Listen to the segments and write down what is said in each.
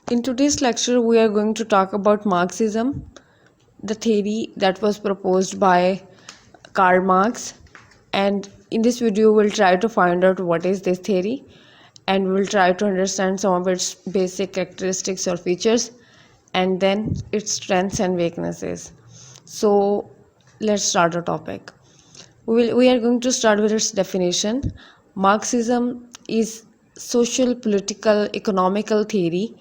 In today's lecture, we are going to talk about Marxism, the theory that was proposed by Karl Marx. And in this video, we'll try to find out what is this theory and we'll try to understand some of its basic characteristics or features and then its strengths and weaknesses. So, let's start the topic. We are going to start with its definition. Marxism is social, political, economical theory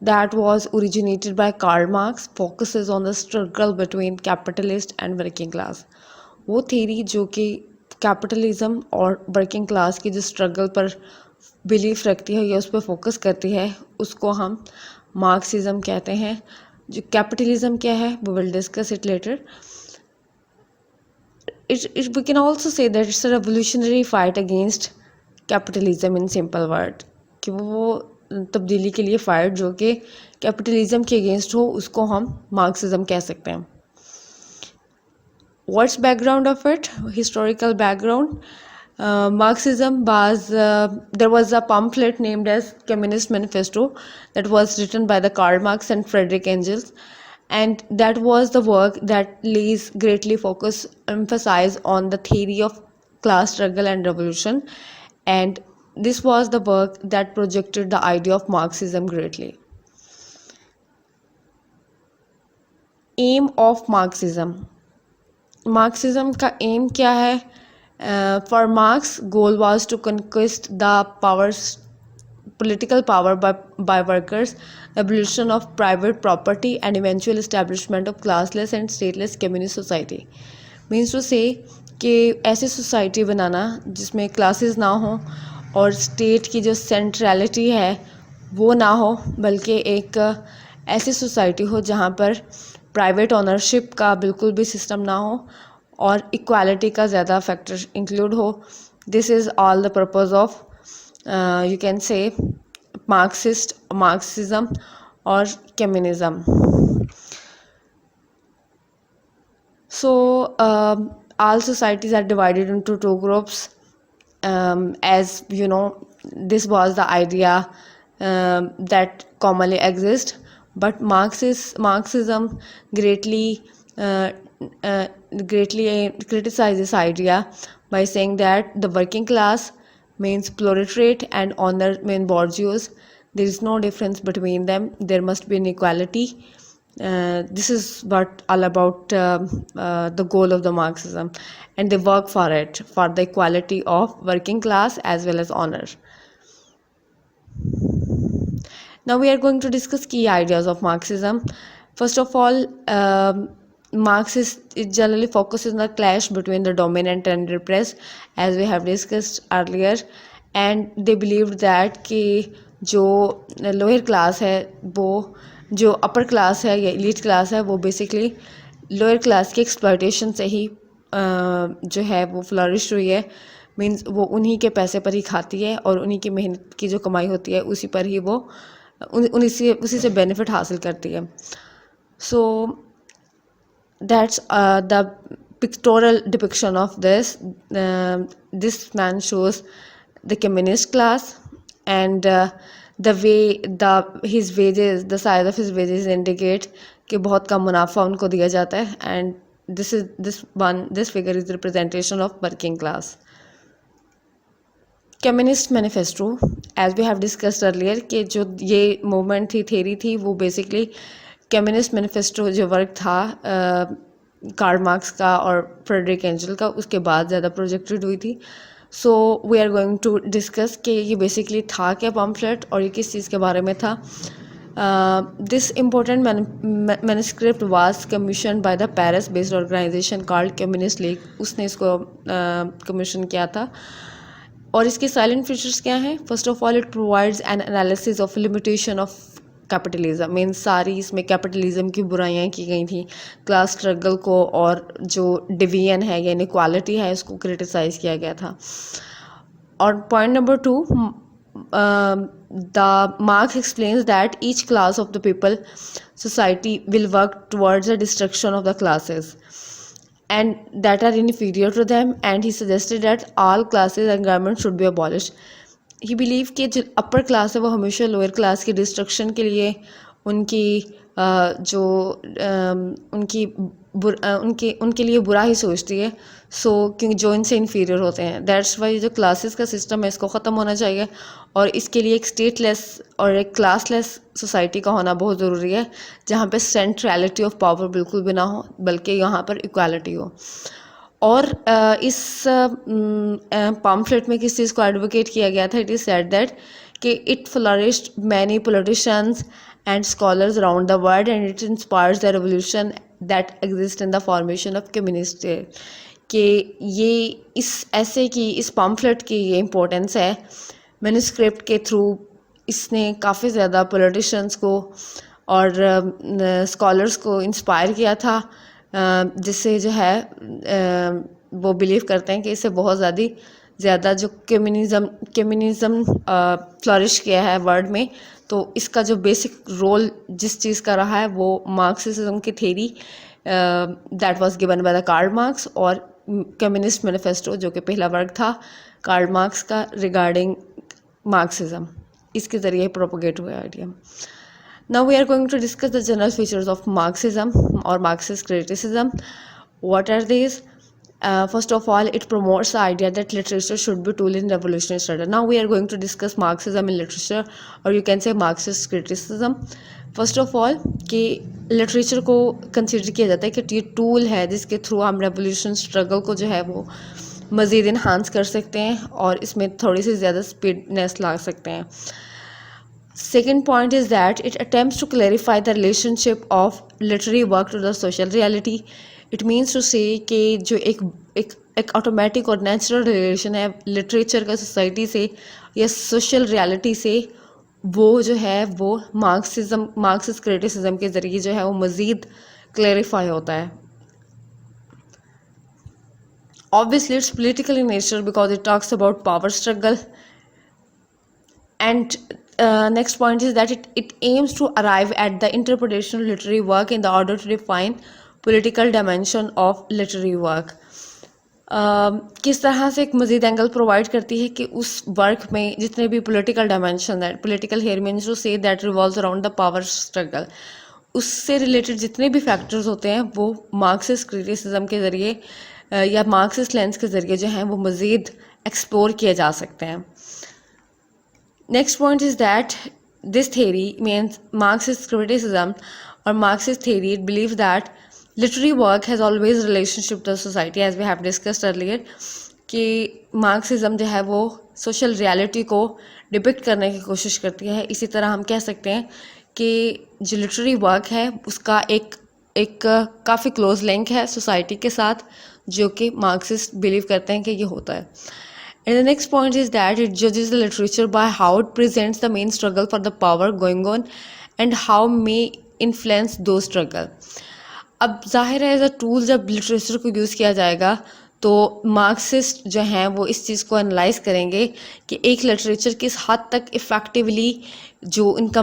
that was originated by Karl Marx, focuses on the struggle between capitalist and working class. वो theory जो कि capitalism और working class की जो struggle पर belief रखती है या उस पर फोकस करती है उसको हम मार्क्सिज्म कहते हैं. जो कैपिटलिज्म क्या है we will discuss it later. We can also say that it's a revolutionary fight against capitalism in simple word. कि वो तब्दीली के लिए फाइट जो कि कैपिटलिज्म के अगेंस्ट हो उसको हम मार्क्सिज्म कह सकते हैं. What's background of it? Historical background. Marxism was there was a pamphlet named as Communist Manifesto that was written by the Karl Marx and Friedrich Engels, and that was the work that lays greatly emphasize on the theory of class struggle and revolution, and this was the work that projected the idea of Marxism greatly. Aim of Marxism. Marxism का aim क्या है? For Marx, goal was to conquest the political power by workers, abolition of private property, and eventual establishment of classless and stateless communist society. Means to say कि ऐसी society बनाना जिसमें classes ना हो और state की जो सेंट्रलिटी है वो ना हो, बल्कि एक ऐसी सोसाइटी हो जहाँ पर प्राइवेट ऑनरशिप का बिल्कुल भी सिस्टम ना हो और इक्वालिटी का ज़्यादा फैक्टर इंक्लूड हो. This is all the purpose of you can say Marxism और communism. So all societies are divided into two groups. As you know, this was the idea that commonly exists, but Marxism greatly criticizes this idea by saying that the working class means proletariat and honor mean bourgeois. There is no difference between them. There must be an equality. This is what all about the goal of the Marxism, and they work for it, for the equality of working class as well as honor. Now we are going to discuss key ideas of Marxism. First of all, Marxist generally focuses on the clash between the dominant and repressed, as we have discussed earlier, and they believed that कि जो lower class है वो जो upper class है या elite class है वो basically lower class की एक्सप्लॉयटेशन से ही जो है वो फ्लरिश हुई है. मीन्स वो उन्हीं के पैसे पर ही खाती है और उन्हीं की मेहनत की जो कमाई होती है उसी पर ही वो उसी से बेनिफिट हासिल करती है. So that's the pictorial depiction of this. This man shows the communist class, and the way his wages, the size of his wages indicate कि बहुत कम मुनाफा उनको दिया जाता है, and this figure is the representation of working class. Communist manifesto, as we have discussed earlier, कि जो ये मूवमेंट थी, थेरी थी, वो बेसिकली कम्युनिस्ट मैनिफेस्टो जो वर्क था कार्ल मार्क्स का और फ्रेडरिक एंजल का, उसके बाद ज़्यादा प्रोजेक्टेड हुई थी. So we are going to discuss कि ये बेसिकली था क्या पम्फलेट और ये किस चीज़ के बारे में था. This important manuscript was commission by the Paris based organisation called communist league. उसने इसको कमीशन किया था. और इसके साइलेंट फीचर्स क्या हैं? First of all, it provides N analysis of limitation of capitalism. Mean सारी इसमें कैपिटलिज्म की बुराइयां की गई थी, क्लास स्ट्रगल को और जो डिवीजन है या इनइक्वालिटी है इसको क्रिटिसाइज किया गया था. और point number 2, the marks explains that each class of the people society will work towards the destruction of the classes and that are inferior to them, and he suggested that all classes and government should be abolished. He believe कि जो upper class है वो हमेशा lower class की destruction के लिए उनकी जो उनके लिए बुरा ही सोचती है। सो क्योंकि जो इनसे इन्फीरियर होते हैं, दैट्स वाई जो क्लासेस का सिस्टम है इसको ख़त्म होना चाहिए और इसके लिए एक स्टेटलेस और एक क्लासलेस सोसाइटी का होना बहुत ज़रूरी है, जहाँ पे सेंट्रलिटी ऑफ पावर बिल्कुल भी ना हो बल्कि यहाँ पर इक्वालिटी हो। और इस पम्फलेट में किस चीज़ को एडवोकेट किया गया था? इट इज़ सेड दैट कि it flourished many politicians and scholars around the world and it inspires the revolution that exist in the formation of communist state. कि ये इस ऐसे की इस पम्फलेट की ये इम्पोर्टेंस है। मैन्युस्क्रिप्ट के थ्रू इसने काफ़ी ज़्यादा पॉलिटिशियंस को और स्कॉलर्स को इंस्पायर किया था, जिससे जो है वो बिलीव करते हैं कि इससे बहुत ज़्यादा जो कम्युनिज़म फ्लरिश किया है वर्ल्ड में। तो इसका जो बेसिक रोल जिस चीज़ का रहा है वो मार्क्सिज्म की theory that was given by the Karl Marx और कम्युनिस्ट मैनिफेस्टो जो कि पहला वर्क था कार्ल मार्क्स का रिगार्डिंग मार्क्सिज्म, इसके ज़रिए प्रोपोगेट हुआ idea. Now we are going to discuss the general features of Marxism or Marxist criticism. What are these? First of all, it promotes the idea that literature should be a tool in revolutionary struggle. Now we are going to discuss Marxism in literature, or you can say Marxist criticism. First of all, कि literature को consider किया जाता है कि ये tool है जिसके through हम revolution struggle को जो है वो मज़ीद enhance कर सकते हैं और इसमें थोड़ी सी ज़्यादा speedness ला सकते हैं। Second point is that it attempts to clarify the relationship of literary work to the social reality. It means to say कि जो एक ऑटोमेटिक और नेचुरल रिलेशन है लिटरेचर का सोसाइटी से या सोशल रियलिटी से, वो जो है वो मार्क्सिस्ट क्रिटिसिज्म के ज़रिए जो है वो मज़ीद क्लैरिफाई होता है। Obviously it's political in nature because it talks about power struggle. And next point is that it aims to arrive at the interpretation of literary work in the order to define political dimension of literary work. किस तरह से एक मज़ीद angle provide करती है कि उस work में जितने भी पॉलिटिकल डायमेंशन है, political here means to say that revolves around the power struggle, उससे रिलेटेड जितने भी फैक्टर्स होते हैं वो मार्क्सिस्ट क्रिटिसिज्म के ज़रिए या मार्क्सिस्ट लेंस के ज़रिए जो हैं वो मज़ीद एक्सप्लोर किए जा सकते हैं। Next point is that this theory means Marxist criticism or Marxist theory. It believes that literary work has always relationship to society, as we have discussed earlier, कि मार्क्सिज्म जो है वो सोशल रियलिटी को depict करने की कोशिश करती है। इसी तरह हम कह सकते हैं कि जो लिटरेरी वर्क है उसका एक काफ़ी क्लोज लिंक है सोसाइटी के साथ, जो कि मार्क्सिस्ट बिलीव करते हैं कि ये होता है। And the next point is that it judges the literature by how it presents the main struggle for the power going on and how may influence those struggle. अब जाहिर है एज अ टूल जब literature को use किया जाएगा तो Marxist जो हैं वो इस चीज़ को एनालाइज करेंगे कि एक लिटरेचर किस हद तक इफ़ेक्टिवली जो इनका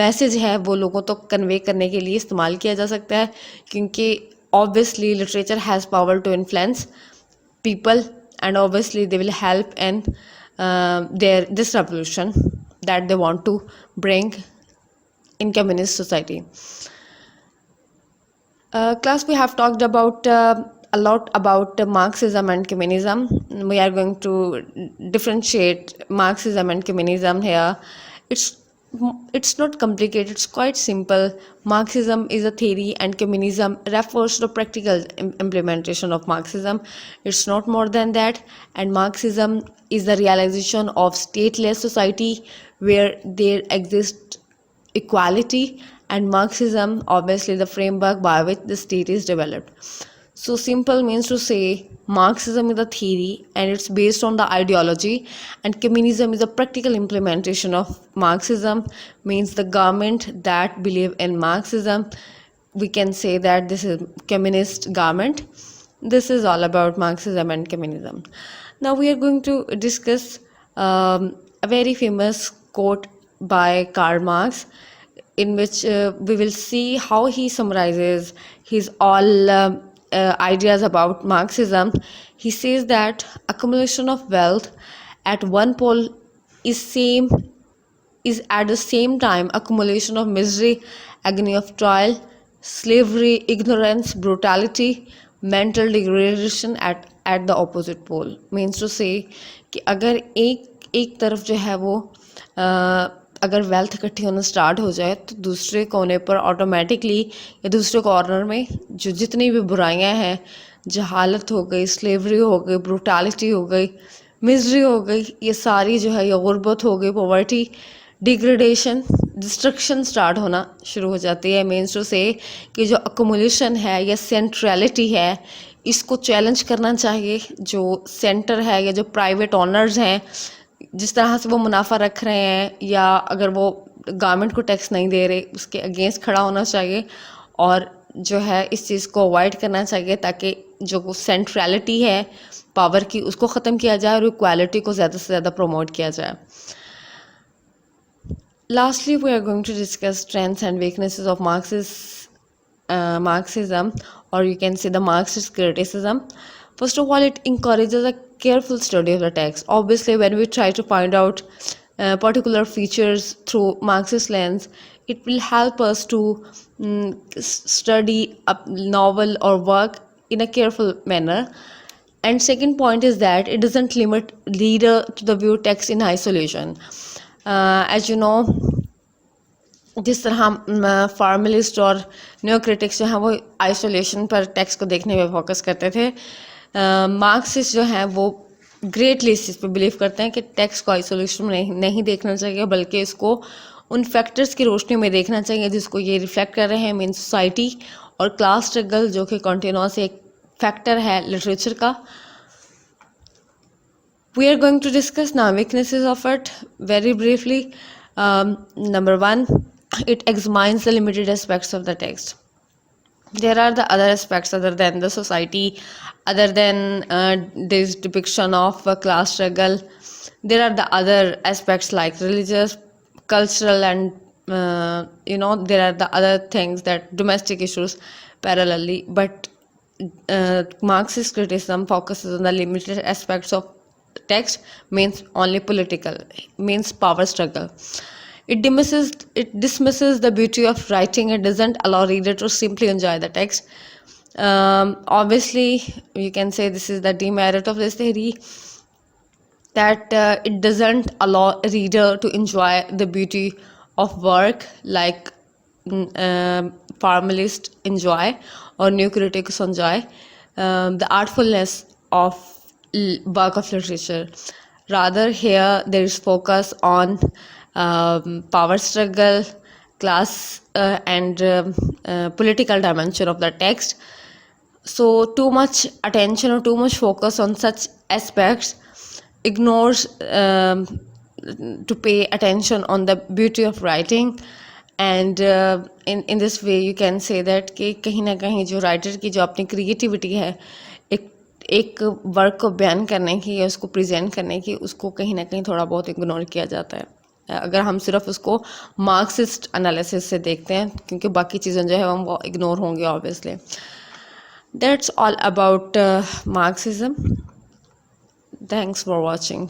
मैसेज है वो लोगों तक कन्वे करने के लिए इस्तेमाल किया जा सकता है, क्योंकि obviously literature has power to influence people and obviously they will help in this revolution that they want to bring in communist society. Class, we have talked about a lot about Marxism and communism. We are going to differentiate Marxism and communism here. It's not complicated, it's quite simple. Marxism is a theory and communism refers to practical implementation of Marxism. It's not more than that. And Marxism is the realization of stateless society where there exists equality, and Marxism obviously the framework by which the state is developed. So simple means to say Marxism is a theory and it's based on the ideology, and communism is a practical implementation of Marxism, means the government that believe in Marxism. We can say that this is communist government. This is all about Marxism and communism. Now we are going to discuss a very famous quote by Karl Marx, in which we will see how he summarizes his all ideas about Marxism. He says that accumulation of wealth at one pole is at the same time accumulation of misery, agony of trial, slavery, ignorance, brutality, mental degradation at the opposite pole. Means to say कि अगर एक तरफ जो है वो अगर wealth इकट्ठी होना स्टार्ट हो जाए तो दूसरे कोने पर ऑटोमेटिकली या दूसरे कॉर्नर में जो जितनी भी बुराइयां हैं, जहालत हो गई, स्लेवरी हो गई, ब्रूटैलिटी हो गई, मिजरी हो गई, ये सारी जो है, ये गुर्बत हो गई, पॉवर्टी, डिग्रेडेशन, डिस्ट्रक्शन स्टार्ट होना शुरू हो जाती है। मीन्स टू से कि जो अकोमुलेशन है या सेंट्रलिटी है, इसको चैलेंज करना चाहिए। जो सेंटर है या जो प्राइवेट ऑनर्स हैं, जिस तरह से वो मुनाफा रख रहे हैं या अगर वो गवर्नमेंट को टैक्स नहीं दे रहे, उसके अगेंस्ट खड़ा होना चाहिए और जो है इस चीज़ को अवॉइड करना चाहिए ताकि जो सेंट्रलिटी है पावर की उसको ख़त्म किया जाए और इक्वालिटी को ज़्यादा से ज़्यादा प्रमोट किया जाए। Lastly, we are going to discuss strengths and weaknesses of Marxism, or you can say the Marxist criticism. First of all, it encourages a careful study of the text. Obviously, when we try to find out particular features through Marxist lens, it will help us to study a novel or work in a careful manner. And second point is that it doesn't limit reader to the view text in isolation. As you know, जिस तरह फार्मलिस्ट और new critics जो हैं वो isolation पर text को देखने में फोकस करते थे, मार्क्सिस्ट जो हैं वो ग्रेटली इस चीज़ पर बिलीव करते हैं कि टेक्स्ट को आइसोलेशन में नहीं देखना चाहिए, बल्कि इसको उन फैक्टर्स की रोशनी में देखना चाहिए जिसको ये रिफ्लेक्ट कर रहे हैं। मीन सोसाइटी और क्लास स्ट्रगल, जो कि कंटिन्यूस एक फैक्टर है लिटरेचर का। We are going to discuss now weaknesses of it very briefly. Number one, it examines the limited aspects of the text. There are the other aspects other than the society, other than this depiction of class struggle. There are the other aspects like religious, cultural, and there are the other things that domestic issues parallelly. But Marxist criticism focuses on the limited aspects of text, means only political, means power struggle. It dismisses the beauty of writing and doesn't allow reader to simply enjoy the text. Obviously, you can say this is the demerit of this theory, that it doesn't allow a reader to enjoy the beauty of work like formalists enjoy or new critics enjoy, the artfulness of work of literature. Rather, here there is focus on power struggle, class and political dimension of the text. So too much attention or too much focus on such aspects ignores to pay attention on the beauty of writing. And in this way you can say that कि कहीं ना कहीं जो writer की जो अपनी creativity है एक वर्क को बयान करने की या उसको प्रेजेंट करने की, उसको कहीं ना कहीं थोड़ा बहुत इग्नोर किया जाता है अगर हम सिर्फ उसको मार्क्सिस्ट एनालिसिस से देखते हैं, क्योंकि बाकी चीज़ें जो है वो इग्नोर होंगी obviously. That's all about Marxism. Thanks for watching.